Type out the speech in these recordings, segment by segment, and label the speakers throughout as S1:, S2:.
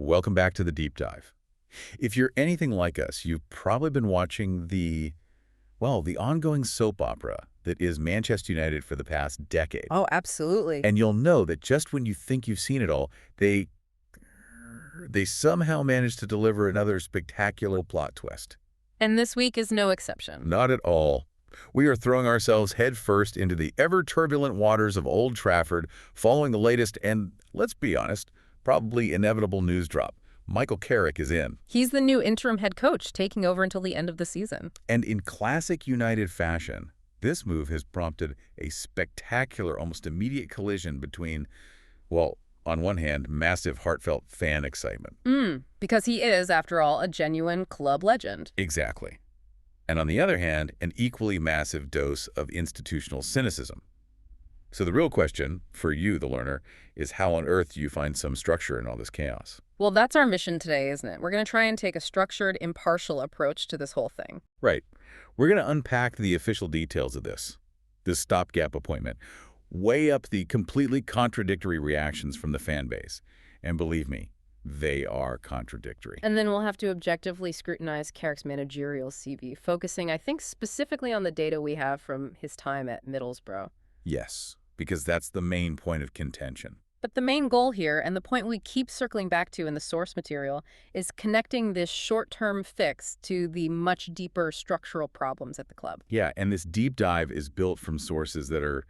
S1: Welcome back to the deep dive. If you're anything like us, you've probably been watching the ongoing soap opera that is Manchester United for the past decade.
S2: Oh, absolutely.
S1: And you'll know that just when you think you've seen it all, they somehow manage to deliver another spectacular plot twist.
S2: And this week is no exception.
S1: Not at all. We are throwing ourselves headfirst into the ever-turbulent waters of Old Trafford following the latest and, let's be honest, probably inevitable news drop. Michael Carrick is in.
S2: He's the new interim head coach, taking over until the end of the season.
S1: And in classic United fashion, this move has prompted a spectacular, almost immediate collision between, well, on one hand, massive heartfelt fan excitement.
S2: Because he is, after all, a genuine club legend.
S1: Exactly. And on the other hand, an equally massive dose of institutional cynicism. So the real question, for you, the learner, is how on earth do you find some structure in all this chaos?
S2: Well, that's our mission today, isn't it? We're going to try and take a structured, impartial approach to this whole thing.
S1: Right. We're going to unpack the official details of this stopgap appointment, weigh up the completely contradictory reactions from the fan base. And believe me, they are contradictory.
S2: And then we'll have to objectively scrutinize Carrick's managerial CV, focusing, I think, specifically on the data we have from his time at Middlesbrough.
S1: Yes, because that's the main point of contention.
S2: But the main goal here, and the point we keep circling back to in the source material, is connecting this short-term fix to the much deeper structural problems at the club.
S1: Yeah, and this deep dive is built from sources that are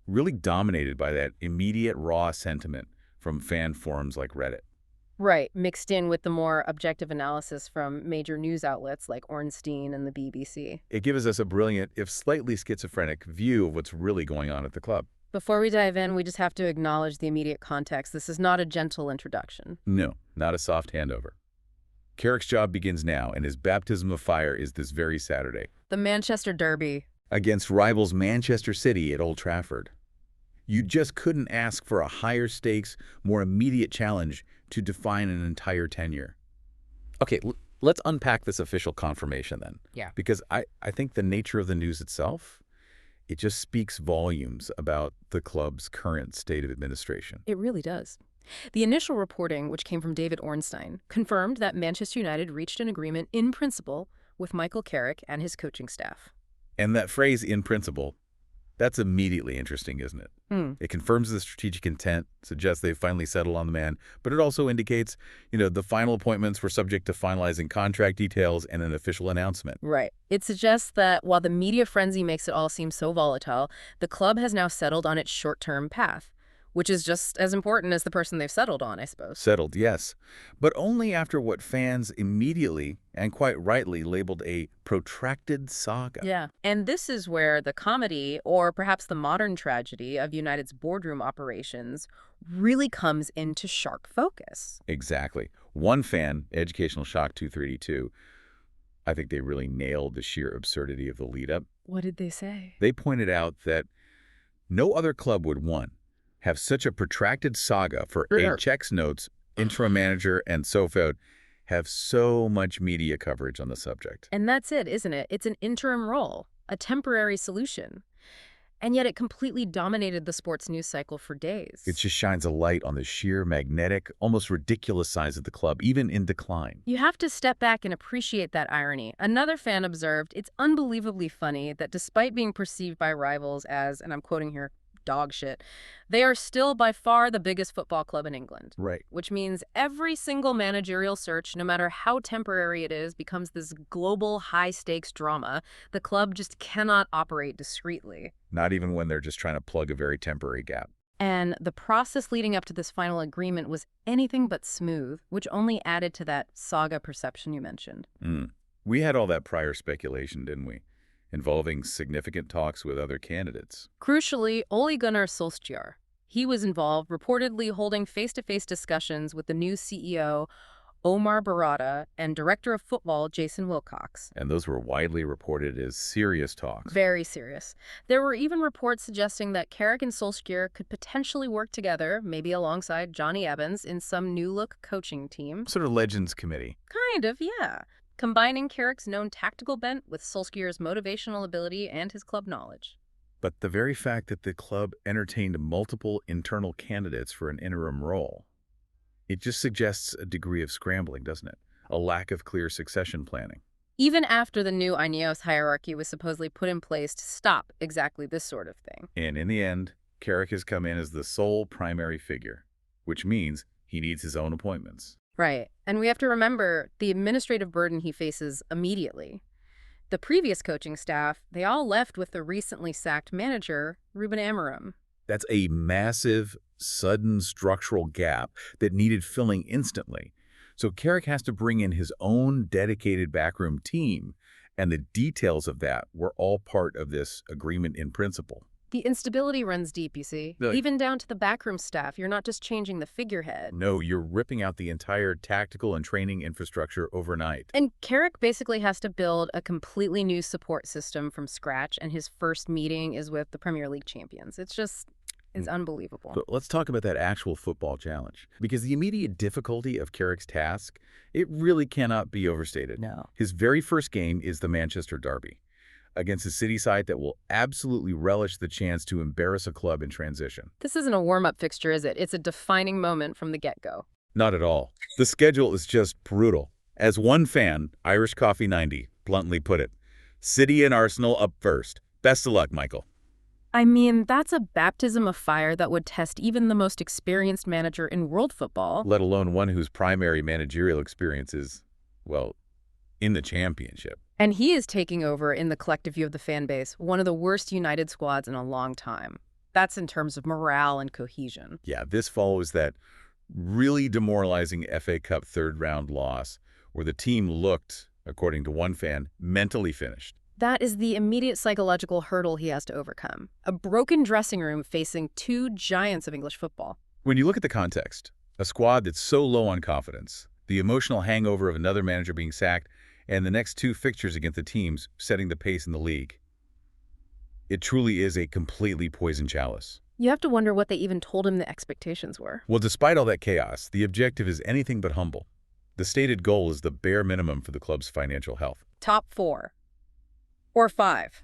S1: really dominated by that immediate raw sentiment from fan forums like Reddit.
S2: Right, mixed in with the more objective analysis from major news outlets like Ornstein and the BBC.
S1: It gives us a brilliant, if slightly schizophrenic, view of what's really going on at the club.
S2: Before we dive in, we just have to acknowledge the immediate context. This is not a gentle introduction.
S1: No, not a soft handover. Carrick's job begins now, and his baptism of fire is this very Saturday.
S2: The Manchester Derby.
S1: Against rivals Manchester City at Old Trafford. You just couldn't ask for a higher stakes, more immediate challenge to define an entire tenure. Okay, let's unpack this official confirmation then.
S2: Yeah.
S1: Because I think the nature of the news itself, it just speaks volumes about the club's current state of administration.
S2: It really does. The initial reporting, which came from David Ornstein, confirmed that Manchester United reached an agreement in principle with Michael Carrick and his coaching staff.
S1: And that phrase, in principle, that's immediately interesting, isn't it? It confirms the strategic intent, suggests they've finally settled on the man, but it also indicates, the final appointments were subject to finalizing contract details and an official announcement.
S2: Right. It suggests that while the media frenzy makes it all seem so volatile, the club has now settled on its short-term path, which is just as important as the person they've settled on, I suppose.
S1: Settled, yes, but only after what fans immediately, and quite rightly, labeled a protracted saga.
S2: Yeah. And this is where the comedy, or perhaps the modern tragedy, of United's boardroom operations really comes into sharp focus.
S1: Exactly. One fan, Educational Shock 232, I think they really nailed the sheer absurdity of the lead-up.
S2: What did they say?
S1: They pointed out that no other club would, one, have such a protracted saga for checks notes, interim manager, and so forth, have so much media coverage on the subject.
S2: And that's it, isn't it? It's an interim role, a temporary solution. And yet it completely dominated the sports news cycle for days.
S1: It just shines a light on the sheer magnetic, almost ridiculous size of the club, even in decline.
S2: You have to step back and appreciate that irony. Another fan observed, it's unbelievably funny that despite being perceived by rivals as, and I'm quoting here, dog shit, they are still by far the biggest football club in England.
S1: Right.
S2: Which means every single managerial search, no matter how temporary it is, becomes this global high-stakes drama. The club just cannot operate discreetly.
S1: Not even when they're just trying to plug a very temporary gap.
S2: And the process leading up to this final agreement was anything but smooth, which only added to that saga perception you mentioned.
S1: We had all that prior speculation, didn't we? Involving significant talks with other candidates.
S2: Crucially, Ole Gunnar Solskjaer. He was involved, reportedly holding face-to-face discussions with the new CEO, Omar Barada, and Director of Football, Jason Wilcox.
S1: And those were widely reported as serious talks.
S2: Very serious. There were even reports suggesting that Carrick and Solskjaer could potentially work together, maybe alongside Johnny Evans, in some new-look coaching team.
S1: Sort of Legends Committee.
S2: Kind of, yeah. Combining Carrick's known tactical bent with Solskjaer's motivational ability and his club knowledge.
S1: But the very fact that the club entertained multiple internal candidates for an interim role, It just suggests a degree of scrambling, doesn't it? A lack of clear succession planning.
S2: Even after the new Ineos hierarchy was supposedly put in place to stop exactly this sort of thing.
S1: And in the end, Carrick has come in as the sole primary figure, which means he needs his own appointments.
S2: Right. And we have to remember the administrative burden he faces immediately. The previous coaching staff, they all left with the recently sacked manager, Ruben Amorim.
S1: That's a massive, sudden structural gap that needed filling instantly. So Carrick has to bring in his own dedicated backroom team, and the details of that were all part of this agreement in principle.
S2: The instability runs deep, you see. Even down to the backroom staff. You're not just changing the figurehead.
S1: No, you're ripping out the entire tactical and training infrastructure overnight.
S2: And Carrick basically has to build a completely new support system from scratch, and his first meeting is with the Premier League champions. It's unbelievable.
S1: But let's talk about that actual football challenge, because the immediate difficulty of Carrick's task, it really cannot be overstated.
S2: No.
S1: His very first game is the Manchester Derby, against a city side that will absolutely relish the chance to embarrass a club in transition.
S2: This isn't a warm-up fixture, is it? It's a defining moment from the get-go.
S1: Not at all. The schedule is just brutal. As one fan, Irish Coffee 90, bluntly put it, City and Arsenal up first. Best of luck, Michael.
S2: I mean, that's a baptism of fire that would test even the most experienced manager in world football.
S1: Let alone one whose primary managerial experience is, well, in the championship.
S2: And he is taking over, in the collective view of the fan base, one of the worst United squads in a long time. That's in terms of morale and cohesion.
S1: Yeah, this follows that really demoralizing FA Cup third-round loss, where the team looked, according to one fan, mentally finished.
S2: That is the immediate psychological hurdle he has to overcome. A broken dressing room facing two giants of English football.
S1: When you look at the context, a squad that's so low on confidence, the emotional hangover of another manager being sacked, and the next two fixtures against the teams setting the pace in the league, it truly is a completely poisoned chalice.
S2: You have to wonder what they even told him the expectations were.
S1: Well, despite all that chaos, the objective is anything but humble. The stated goal is the bare minimum for the club's financial health.
S2: Top 4. Or 5.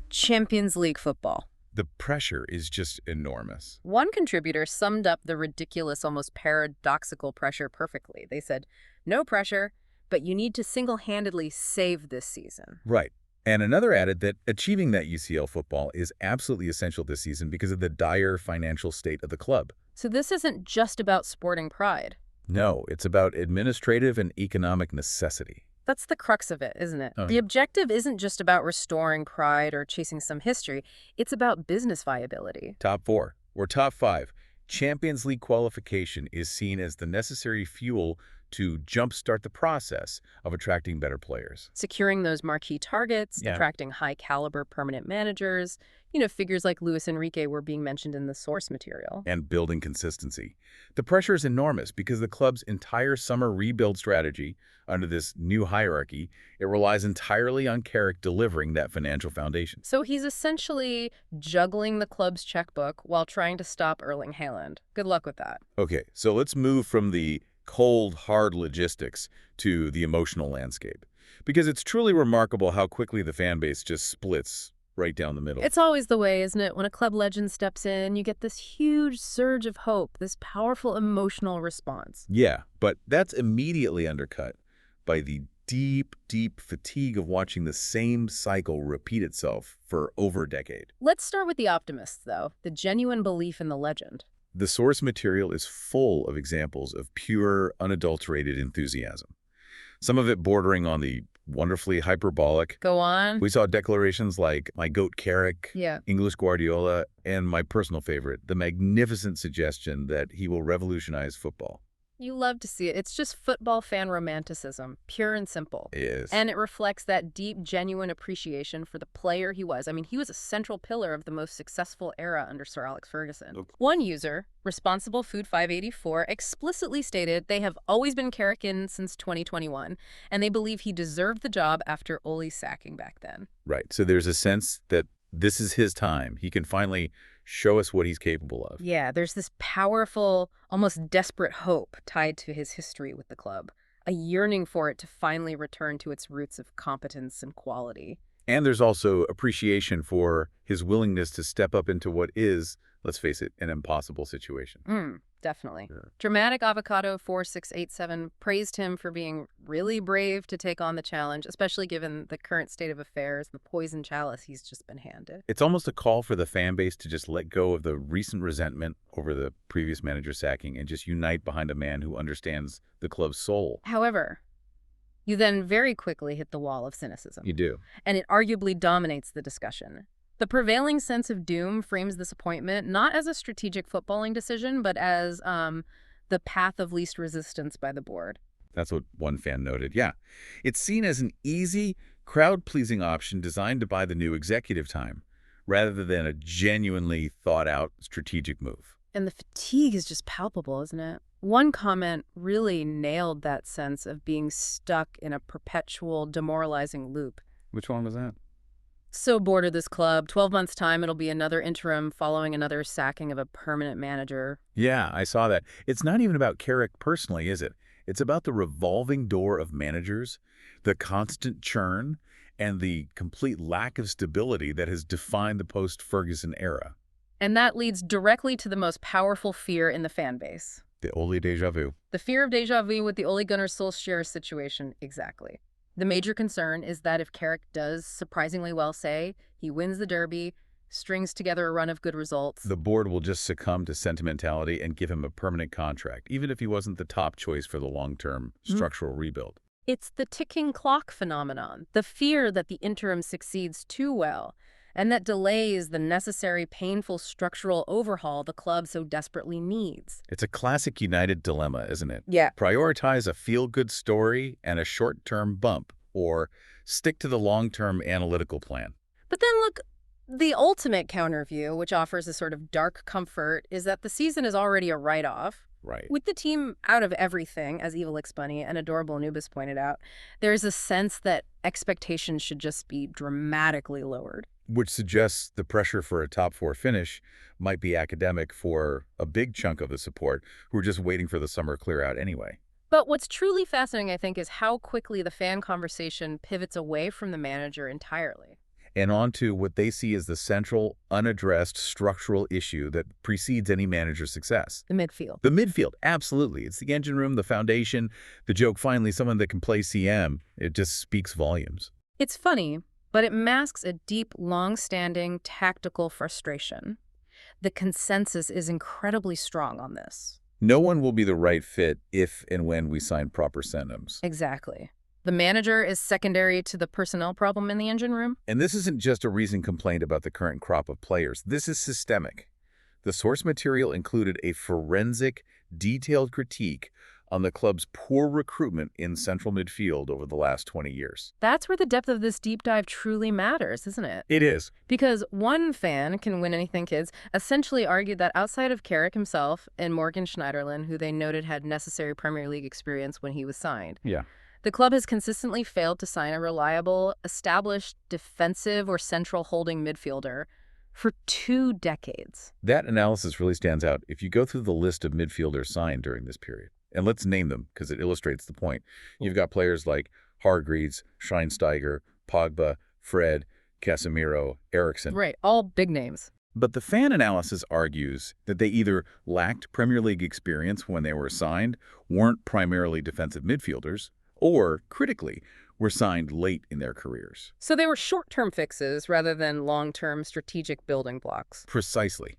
S2: Champions League football.
S1: The pressure is just enormous.
S2: One contributor summed up the ridiculous, almost paradoxical pressure perfectly. They said, no pressure, but you need to single-handedly save this season.
S1: Right. And another added that achieving that UCL football is absolutely essential this season because of the dire financial state of the club.
S2: So this isn't just about sporting pride.
S1: No, it's about administrative and economic necessity.
S2: That's the crux of it, isn't it? The objective isn't just about restoring pride or chasing some history. It's about business viability.
S1: Top 4, or top 5, Champions League qualification is seen as the necessary fuel to jumpstart the process of attracting better players.
S2: Securing those marquee targets, attracting high-caliber permanent managers, figures like Luis Enrique were being mentioned in the source material.
S1: And building consistency. The pressure is enormous because the club's entire summer rebuild strategy under this new hierarchy, it relies entirely on Carrick delivering that financial foundation.
S2: So he's essentially juggling the club's checkbook while trying to stop Erling Haaland. Good luck with that.
S1: Okay, so let's move from the cold, hard logistics to the emotional landscape. Because it's truly remarkable how quickly the fan base just splits right down the middle.
S2: It's always the way, isn't it? When a club legend steps in, you get this huge surge of hope, this powerful emotional response.
S1: Yeah, but that's immediately undercut by the deep, deep fatigue of watching the same cycle repeat itself for over a decade.
S2: Let's start with the optimists, though, the genuine belief in the legend.
S1: The source material is full of examples of pure, unadulterated enthusiasm. Some of it bordering on the wonderfully hyperbolic.
S2: Go on.
S1: We saw declarations like my goat Carrick, English Guardiola, and my personal favorite, the magnificent suggestion that he will revolutionize football.
S2: You love to see it. It's just football fan romanticism, pure and simple.
S1: It is.
S2: And it reflects that deep, genuine appreciation for the player he was. I mean, he was a central pillar of the most successful era under Sir Alex Ferguson.
S1: Okay.
S2: One user, Responsible Food 584, explicitly stated they have always been Carrick in since 2021, and they believe he deserved the job after Ole's sacking back then.
S1: Right. So there's a sense that this is his time. He can finally show us what he's capable of.
S2: Yeah, there's this powerful, almost desperate hope tied to his history with the club, a yearning for it to finally return to its roots of competence and quality.
S1: And there's also appreciation for his willingness to step up into what is, let's face it, an impossible situation.
S2: Definitely.
S1: Yeah.
S2: Dramatic Avocado 4687 praised him for being really brave to take on the challenge, especially given the current state of affairs, the poison chalice he's just been handed.
S1: It's almost a call for the fan base to just let go of the recent resentment over the previous manager sacking and just unite behind a man who understands the club's soul.
S2: However, you then very quickly hit the wall of cynicism.
S1: You do.
S2: And it arguably dominates the discussion. The prevailing sense of doom frames this appointment not as a strategic footballing decision, but as the path of least resistance by the board.
S1: That's what one fan noted. Yeah. It's seen as an easy, crowd-pleasing option designed to buy the new executive time, rather than a genuinely thought-out strategic move.
S2: And the fatigue is just palpable, isn't it? One comment really nailed that sense of being stuck in a perpetual, demoralizing loop.
S1: Which one was that?
S2: So bored of this club. 12 months' time, it'll be another interim following another sacking of a permanent manager.
S1: Yeah, I saw that. It's not even about Carrick personally, is it? It's about the revolving door of managers, the constant churn, and the complete lack of stability that has defined the post-Ferguson era.
S2: And that leads directly to the most powerful fear in the fan base.
S1: The Ole déjà vu.
S2: The fear of déjà vu with the Ole Gunnar Solskjaer situation, exactly. The major concern is that if Carrick does surprisingly well, say, he wins the derby, strings together a run of good results,
S1: the board will just succumb to sentimentality and give him a permanent contract, even if he wasn't the top choice for the long-term structural rebuild.
S2: It's the ticking clock phenomenon, the fear that the interim succeeds too well, and that delays the necessary painful structural overhaul the club so desperately needs.
S1: It's a classic United dilemma, isn't it?
S2: Yeah.
S1: Prioritize a feel-good story and a short-term bump, or stick to the long-term analytical plan.
S2: But then look, the ultimate counterview, which offers a sort of dark comfort, is that the season is already a write-off.
S1: Right.
S2: With the team out of everything, as Evil Bunny and Adorable Anubis pointed out, there's a sense that expectations should just be dramatically lowered.
S1: Which suggests the pressure for a top-4 finish might be academic for a big chunk of the support who are just waiting for the summer clear-out anyway.
S2: But what's truly fascinating, I think, is how quickly the fan conversation pivots away from the manager entirely.
S1: And onto what they see as the central, unaddressed structural issue that precedes any manager's success.
S2: The midfield.
S1: The midfield, absolutely. It's the engine room, the foundation, the joke, finally, someone that can play CM. It just speaks volumes.
S2: It's funny, but it masks a deep, long-standing tactical frustration. The consensus is incredibly strong on this.
S1: No one will be the right fit if and when we sign proper synonyms.
S2: Exactly. The manager is secondary to the personnel problem in the engine room.
S1: And this isn't just a recent complaint about the current crop of players. This is systemic. The source material included a forensic, detailed critique on the club's poor recruitment in central midfield over the last 20 years.
S2: That's where the depth of this deep dive truly matters, isn't it?
S1: It is.
S2: Because one fan, Can Win Anything Kids, essentially argued that outside of Carrick himself and Morgan Schneiderlin, who they noted had necessary Premier League experience when he was signed,
S1: Yeah.
S2: the club has consistently failed to sign a reliable, established, defensive or central holding midfielder for 2 decades.
S1: That analysis really stands out if you go through the list of midfielders signed during this period. And let's name them because it illustrates the point. You've got players like Hargreaves, Schweinsteiger, Pogba, Fred, Casemiro, Eriksson.
S2: Right, all big names.
S1: But the fan analysis argues that they either lacked Premier League experience when they were signed, weren't primarily defensive midfielders, or, critically, were signed late in their careers.
S2: So they were short-term fixes rather than long-term strategic building blocks.
S1: Precisely.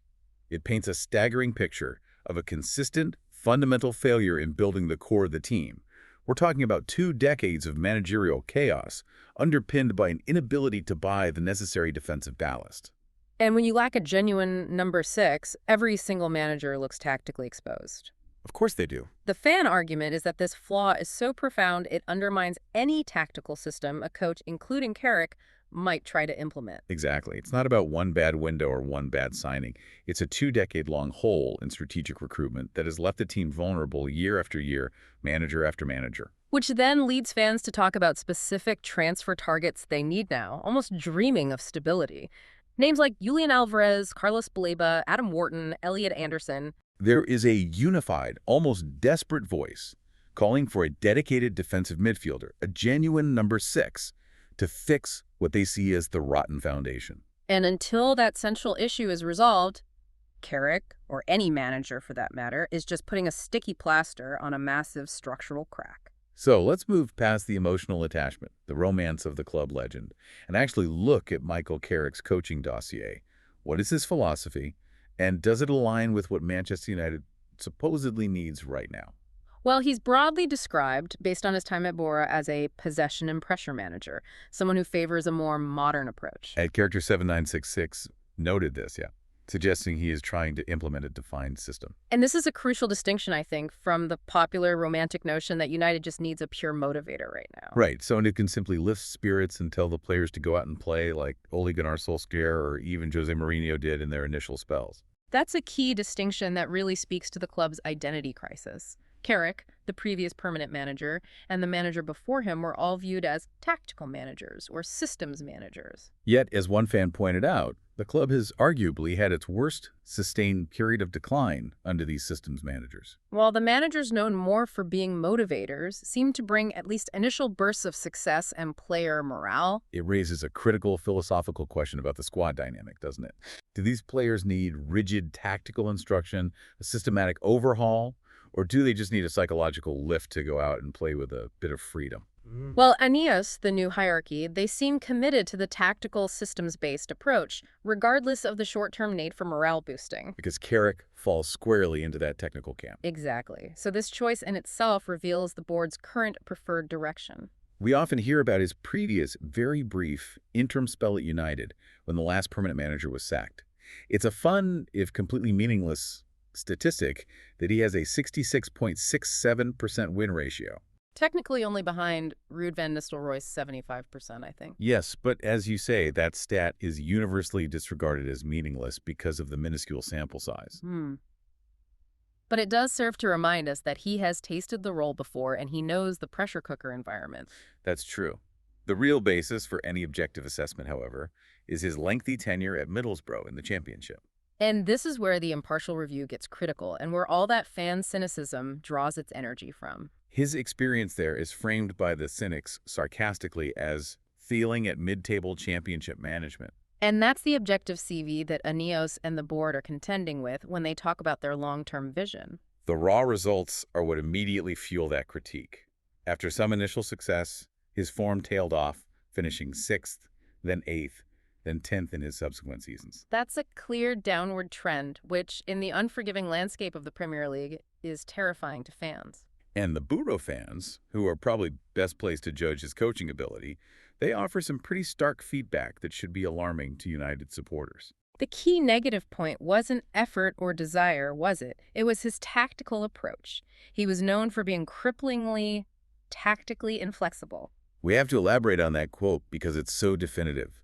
S1: It paints a staggering picture of a consistent, fundamental failure in building the core of the team. We're talking about 2 decades of managerial chaos, underpinned by an inability to buy the necessary defensive ballast.
S2: And when you lack a genuine number 6, every single manager looks tactically exposed.
S1: Of course they do.
S2: The fan argument is that this flaw is so profound it undermines any tactical system a coach, including Carrick, might try to implement.
S1: Exactly. It's not about one bad window or one bad signing. It's a 2-decade-long hole in strategic recruitment that has left the team vulnerable year after year, manager after manager.
S2: Which then leads fans to talk about specific transfer targets they need now, almost dreaming of stability. Names like Julian Alvarez, Carlos Baleba, Adam Wharton, Elliot Anderson.
S1: There is a unified, almost desperate voice calling for a dedicated defensive midfielder, a genuine number 6, to fix what they see as the rotten foundation.
S2: And until that central issue is resolved, Carrick, or any manager for that matter, is just putting a sticky plaster on a massive structural crack.
S1: So let's move past the emotional attachment, the romance of the club legend, and actually look at Michael Carrick's coaching dossier. What is his philosophy, and does it align with what Manchester United supposedly needs right now?
S2: Well, he's broadly described, based on his time at Bora, as a possession and pressure manager, someone who favors a more modern approach.
S1: At character 7966 noted this, yeah, suggesting he is trying to implement a defined system.
S2: And this is a crucial distinction, I think, from the popular romantic notion that United just needs a pure motivator right now.
S1: Right, someone who can simply lift spirits and tell the players to go out and play like Ole Gunnar Solskjaer or even Jose Mourinho did in their initial spells.
S2: That's a key distinction that really speaks to the club's identity crisis. Carrick, the previous permanent manager, and the manager before him were all viewed as tactical managers or systems managers.
S1: Yet, as one fan pointed out, the club has arguably had its worst sustained period of decline under these systems managers.
S2: While the managers known more for being motivators seem to bring at least initial bursts of success and player morale.
S1: It raises a critical philosophical question about the squad dynamic, doesn't it? Do these players need rigid tactical instruction, a systematic overhaul, or do they just need a psychological lift to go out and play with a bit of freedom?
S2: Well, Aeneas, the new hierarchy, they seem committed to the tactical systems-based approach, regardless of the short-term need for morale boosting.
S1: Because Carrick falls squarely into that technical camp.
S2: Exactly. So this choice in itself reveals the board's current preferred direction.
S1: We often hear about his previous, very brief, interim spell at United when the last permanent manager was sacked. It's a fun, if completely meaningless, statistic that he has a 66.67% win ratio.
S2: Technically only behind Ruud van Nistelrooy's 75%, I think.
S1: Yes, but as you say, that stat is universally disregarded as meaningless because of the minuscule sample size.
S2: But it does serve to remind us that he has tasted the role before and he knows the pressure cooker environment.
S1: That's true. The real basis for any objective assessment, however, is his lengthy tenure at Middlesbrough in the Championship.
S2: And this is where the impartial review gets critical and where all that fan cynicism draws its energy from.
S1: His experience there is framed by the cynics sarcastically as feeling at mid-table Championship management.
S2: And that's the objective CV that Aeneas and the board are contending with when they talk about their long-term vision.
S1: The raw results are what immediately fuel that critique. After some initial success, his form tailed off, finishing 6th, then 8th, then 10th in his subsequent seasons.
S2: That's a clear downward trend, which, in the unforgiving landscape of the Premier League, is terrifying to fans.
S1: And the Buro fans, who are probably best placed to judge his coaching ability, they offer some pretty stark feedback that should be alarming to United supporters.
S2: The key negative point wasn't effort or desire, was it? It was his tactical approach. He was known for being cripplingly, tactically inflexible.
S1: We have to elaborate on that quote because it's so definitive.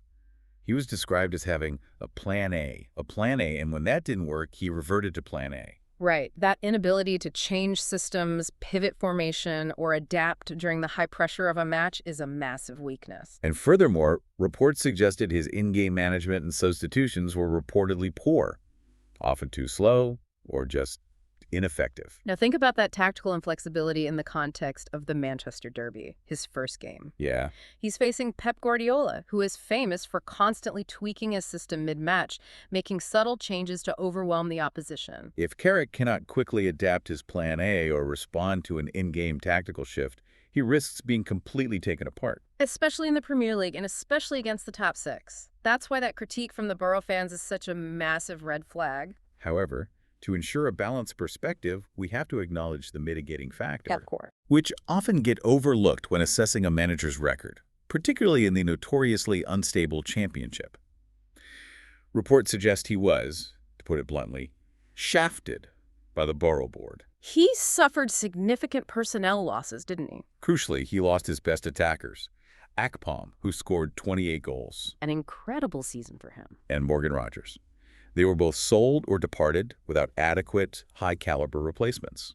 S1: He was described as having a plan A, and when that didn't work, he reverted to plan A.
S2: Right. That inability to change systems, pivot formation, or adapt during the high pressure of a match is a massive weakness.
S1: And furthermore, reports suggested his in-game management and substitutions were reportedly poor, often too slow, or just ineffective.
S2: Now think about that tactical inflexibility in the context of the Manchester Derby, his first game.
S1: Yeah.
S2: He's facing Pep Guardiola, who is famous for constantly tweaking his system mid-match, making subtle changes to overwhelm the opposition.
S1: If Carrick cannot quickly adapt his plan A or respond to an in-game tactical shift, he risks being completely taken apart.
S2: Especially in the Premier League and especially against the top 6. That's why that critique from the Borough fans is such a massive red flag.
S1: However, to ensure a balanced perspective, we have to acknowledge the mitigating factor,
S2: Of course.
S1: which often get overlooked when assessing a manager's record, particularly in the notoriously unstable Championship. Reports suggest he was, to put it bluntly, shafted by the Borough Board.
S2: He suffered significant personnel losses, didn't he?
S1: Crucially, he lost his best attackers, Akpom, who scored 28 goals,
S2: An incredible season for him.
S1: and Morgan Rogers. They were both sold or departed without adequate, high-caliber replacements.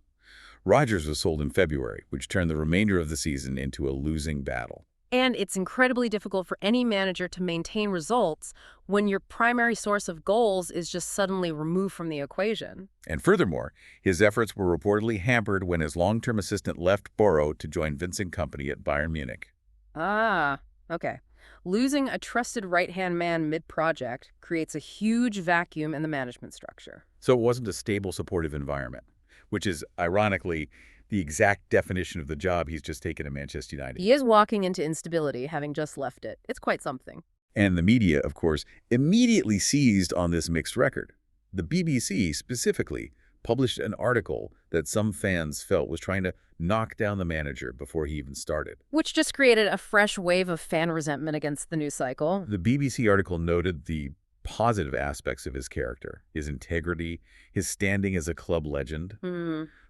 S1: Rogers was sold in February, which turned the remainder of the season into a losing battle.
S2: And it's incredibly difficult for any manager to maintain results when your primary source of goals is just suddenly removed from the equation.
S1: And furthermore, his efforts were reportedly hampered when his long-term assistant left Borough to join Vincent Kompany at Bayern Munich.
S2: Ah, okay. Losing a trusted right-hand man mid-project creates a huge vacuum in the management structure.
S1: So it wasn't a stable, supportive environment, which is, ironically, the exact definition of the job he's just taken at Manchester United.
S2: He is walking into instability, having just left it. It's quite something.
S1: And the media, of course, immediately seized on this mixed record. The BBC, specifically, published an article that some fans felt was trying to knock down the manager before he even started.
S2: Which just created a fresh wave of fan resentment against the news cycle.
S1: The BBC article noted the positive aspects of his character, his integrity, his standing as a club legend,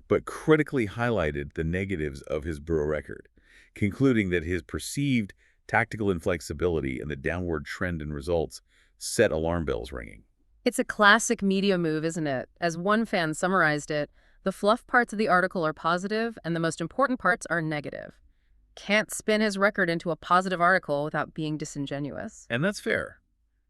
S1: but critically highlighted the negatives of his Borough record, concluding that his perceived tactical inflexibility and the downward trend in results set alarm bells ringing.
S2: It's a classic media move, isn't it? As one fan summarized it, the fluff parts of the article are positive and the most important parts are negative. Can't spin his record into a positive article without being disingenuous.
S1: And that's fair.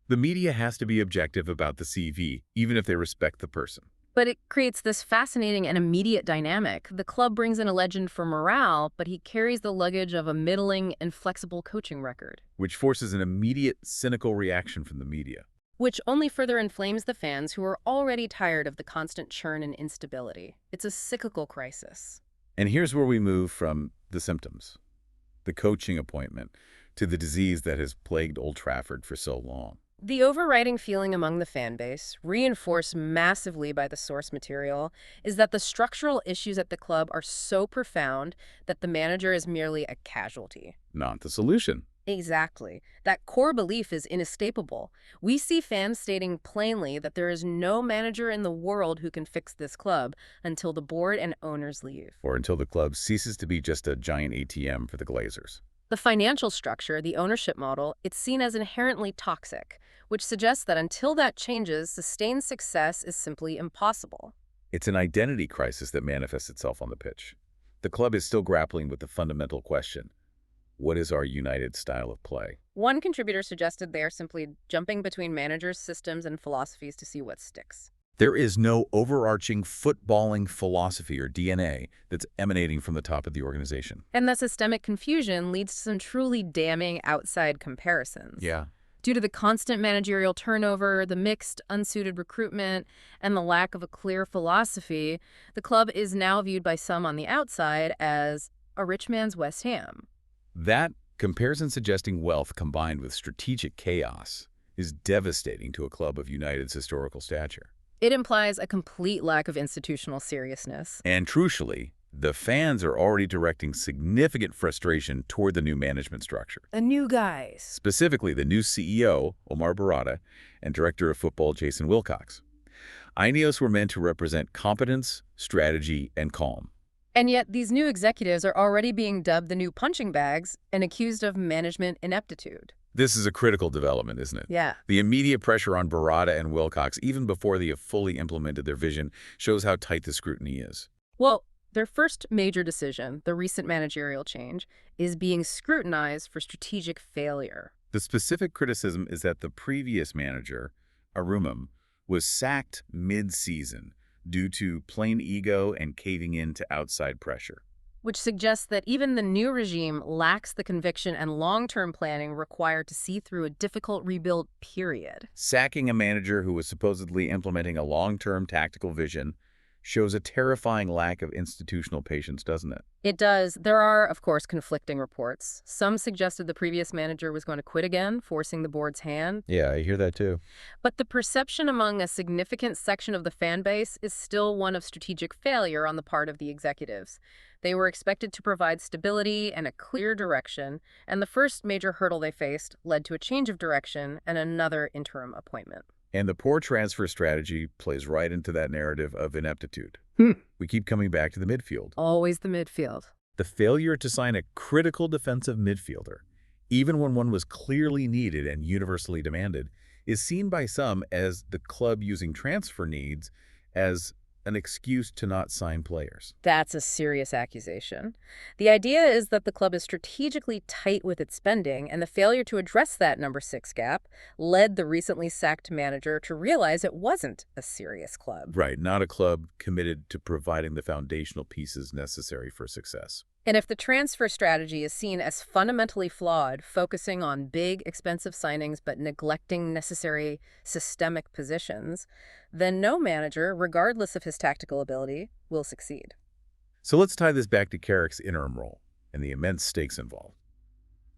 S1: The media has to be objective about the CV, even if they respect the person.
S2: But it creates this fascinating and immediate dynamic. The club brings in a legend for morale, but he carries the luggage of a middling and flexible coaching record.
S1: Which forces an immediate, cynical reaction from the media.
S2: Which only further inflames the fans who are already tired of the constant churn and instability. It's a cyclical crisis.
S1: And here's where we move from the symptoms, the coaching appointment, to the disease that has plagued Old Trafford for so long.
S2: The overriding feeling among the fan base, reinforced massively by the source material, is that the structural issues at the club are so profound that the manager is merely a casualty.
S1: Not the solution.
S2: Exactly. That core belief is inescapable. We see fans stating plainly that there is no manager in the world who can fix this club until the board and owners leave.
S1: Or until the club ceases to be just a giant ATM for the Glazers.
S2: The financial structure, the ownership model, it's seen as inherently toxic, which suggests that until that changes, sustained success is simply impossible.
S1: It's an identity crisis that manifests itself on the pitch. The club is still grappling with the fundamental question: what is our United style of play?
S2: One contributor suggested they are simply jumping between managers, systems, and philosophies to see what sticks.
S1: There is no overarching footballing philosophy or DNA that's emanating from the top of the organization.
S2: And that systemic confusion leads to some truly damning outside comparisons.
S1: Yeah.
S2: Due to the constant managerial turnover, the mixed, unsuited recruitment, and the lack of a clear philosophy, the club is now viewed by some on the outside as a rich man's West Ham.
S1: That comparison suggesting wealth combined with strategic chaos is devastating to a club of United's historical stature.
S2: It implies a complete lack of institutional seriousness.
S1: And crucially, the fans are already directing significant frustration toward the new management structure.
S2: The new guys.
S1: Specifically, the new CEO, Omar Barada, and Director of Football, Jason Wilcox. Ineos were meant to represent competence, strategy, and calm.
S2: And yet, these new executives are already being dubbed the new punching bags and accused of management ineptitude.
S1: This is a critical development, isn't it?
S2: Yeah.
S1: The immediate pressure on Barada and Wilcox, even before they have fully implemented their vision, shows how tight the scrutiny is.
S2: Well, their first major decision, the recent managerial change, is being scrutinized for strategic failure.
S1: The specific criticism is that the previous manager, Arumam, was sacked mid-season due to plain ego and caving in to outside pressure.
S2: Which suggests that even the new regime lacks the conviction and long-term planning required to see through a difficult rebuild period.
S1: Sacking a manager who was supposedly implementing a long-term tactical vision shows a terrifying lack of institutional patience, doesn't it?
S2: It does. There are, of course, conflicting reports. Some suggested the previous manager was going to quit again, forcing the board's hand.
S1: Yeah, I hear that too.
S2: But the perception among a significant section of the fan base is still one of strategic failure on the part of the executives. They were expected to provide stability and a clear direction, and the first major hurdle they faced led to a change of direction and another interim appointment.
S1: And the poor transfer strategy plays right into that narrative of ineptitude. We keep coming back to the midfield.
S2: Always the midfield.
S1: The failure to sign a critical defensive midfielder, even when one was clearly needed and universally demanded, is seen by some as the club using transfer needs as an excuse to not sign players.
S2: That's a serious accusation. The idea is that the club is strategically tight with its spending, and the failure to address that number 6 gap led the recently sacked manager to realize it wasn't a serious club.
S1: Right, not a club committed to providing the foundational pieces necessary for success.
S2: And if the transfer strategy is seen as fundamentally flawed, focusing on big, expensive signings but neglecting necessary systemic positions, then no manager, regardless of his tactical ability, will succeed.
S1: So let's tie this back to Carrick's interim role and the immense stakes involved.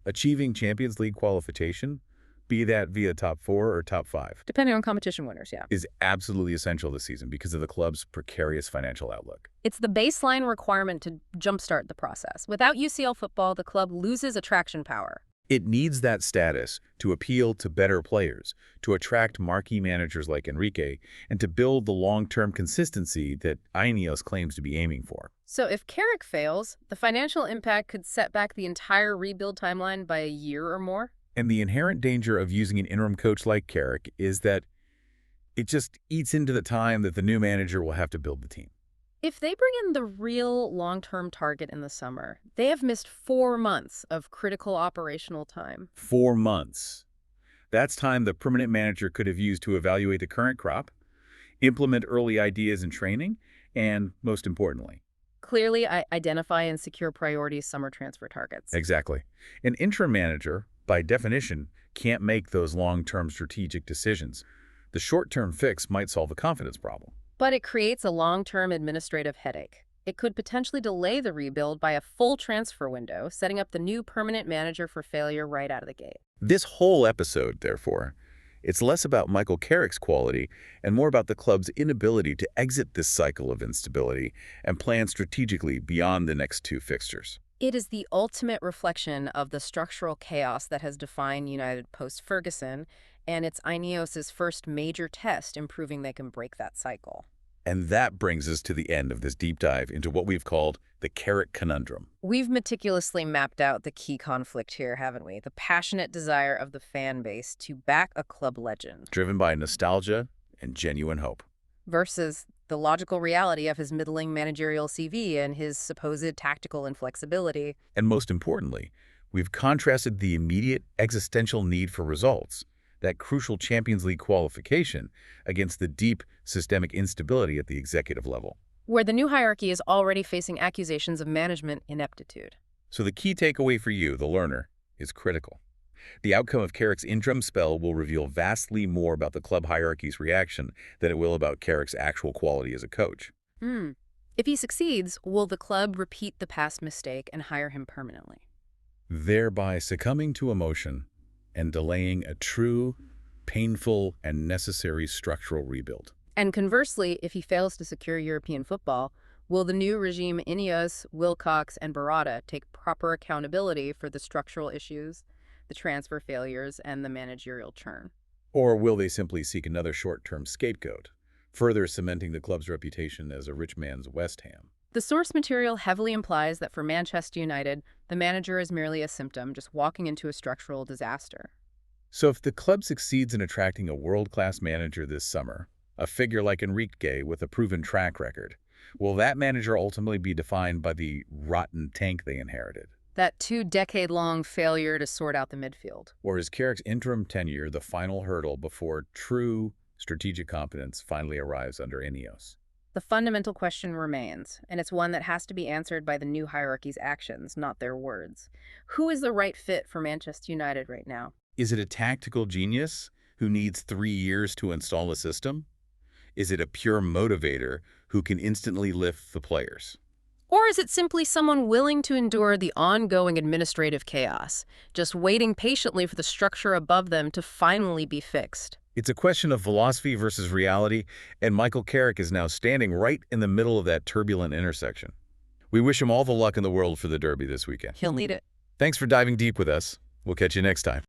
S1: Achieving Champions League qualification, be that via top 4 or top 5,
S2: Depending on competition winners, yeah.
S1: is absolutely essential this season because of the club's precarious financial outlook.
S2: It's the baseline requirement to jumpstart the process. Without UCL football, the club loses attraction power.
S1: It needs that status to appeal to better players, to attract marquee managers like Enrique, and to build the long-term consistency that Ineos claims to be aiming for.
S2: So if Carrick fails, the financial impact could set back the entire rebuild timeline by a year or more.
S1: And the inherent danger of using an interim coach like Carrick is that it just eats into the time that the new manager will have to build the team.
S2: If they bring in the real long-term target in the summer, they have missed 4 months of critical operational time.
S1: 4 months. That's time the permanent manager could have used to evaluate the current crop, implement early ideas and training, and, most importantly,
S2: Clearly, identify and secure priority summer transfer targets.
S1: exactly. An interim manager, by definition, can't make those long-term strategic decisions. The short-term fix might solve the confidence problem.
S2: But it creates a long-term administrative headache. It could potentially delay the rebuild by a full transfer window, setting up the new permanent manager for failure right out of the gate.
S1: This whole episode, therefore, it's less about Michael Carrick's quality and more about the club's inability to exit this cycle of instability and plan strategically beyond the next 2 fixtures.
S2: It is the ultimate reflection of the structural chaos that has defined United post-Ferguson, and it's Ineos' first major test in proving they can break that cycle.
S1: And that brings us to the end of this deep dive into what we've called the Carrick conundrum.
S2: We've meticulously mapped out the key conflict here, haven't we? The passionate desire of the fan base to back a club legend
S1: Driven by nostalgia and genuine hope.
S2: versus the logical reality of his middling managerial CV and his supposed tactical inflexibility.
S1: And most importantly, we've contrasted the immediate existential need for results, that crucial Champions League qualification, against the deep systemic instability at the executive level.
S2: Where the new hierarchy is already facing accusations of management ineptitude.
S1: So the key takeaway for you, the learner, is critical. The outcome of Carrick's interim spell will reveal vastly more about the club hierarchy's reaction than it will about Carrick's actual quality as a coach.
S2: If he succeeds, will the club repeat the past mistake and hire him permanently?
S1: Thereby succumbing to emotion and delaying a true, painful, and necessary structural rebuild.
S2: And conversely, if he fails to secure European football, will the new regime Ineos, Wilcox, and Barada take proper accountability for the structural issues, the transfer failures, and the managerial churn?
S1: Or will they simply seek another short-term scapegoat, further cementing the club's reputation as a rich man's West Ham?
S2: The source material heavily implies that for Manchester United, the manager is merely a symptom, just walking into a structural disaster.
S1: So if the club succeeds in attracting a world-class manager this summer, a figure like Enrique with a proven track record, will that manager ultimately be defined by the rotten tank they inherited?
S2: That 2-decade-long failure to sort out the midfield.
S1: Or is Carrick's interim tenure the final hurdle before true strategic competence finally arrives under Ineos?
S2: The fundamental question remains, and it's one that has to be answered by the new hierarchy's actions, not their words. Who is the right fit for Manchester United right now?
S1: Is it a tactical genius who needs 3 years to install a system? Is it a pure motivator who can instantly lift the players?
S2: Or is it simply someone willing to endure the ongoing administrative chaos, just waiting patiently for the structure above them to finally be fixed?
S1: It's a question of philosophy versus reality, and Michael Carrick is now standing right in the middle of that turbulent intersection. We wish him all the luck in the world for the Derby this weekend.
S2: He'll need it.
S1: Thanks for diving deep with us. We'll catch you next time.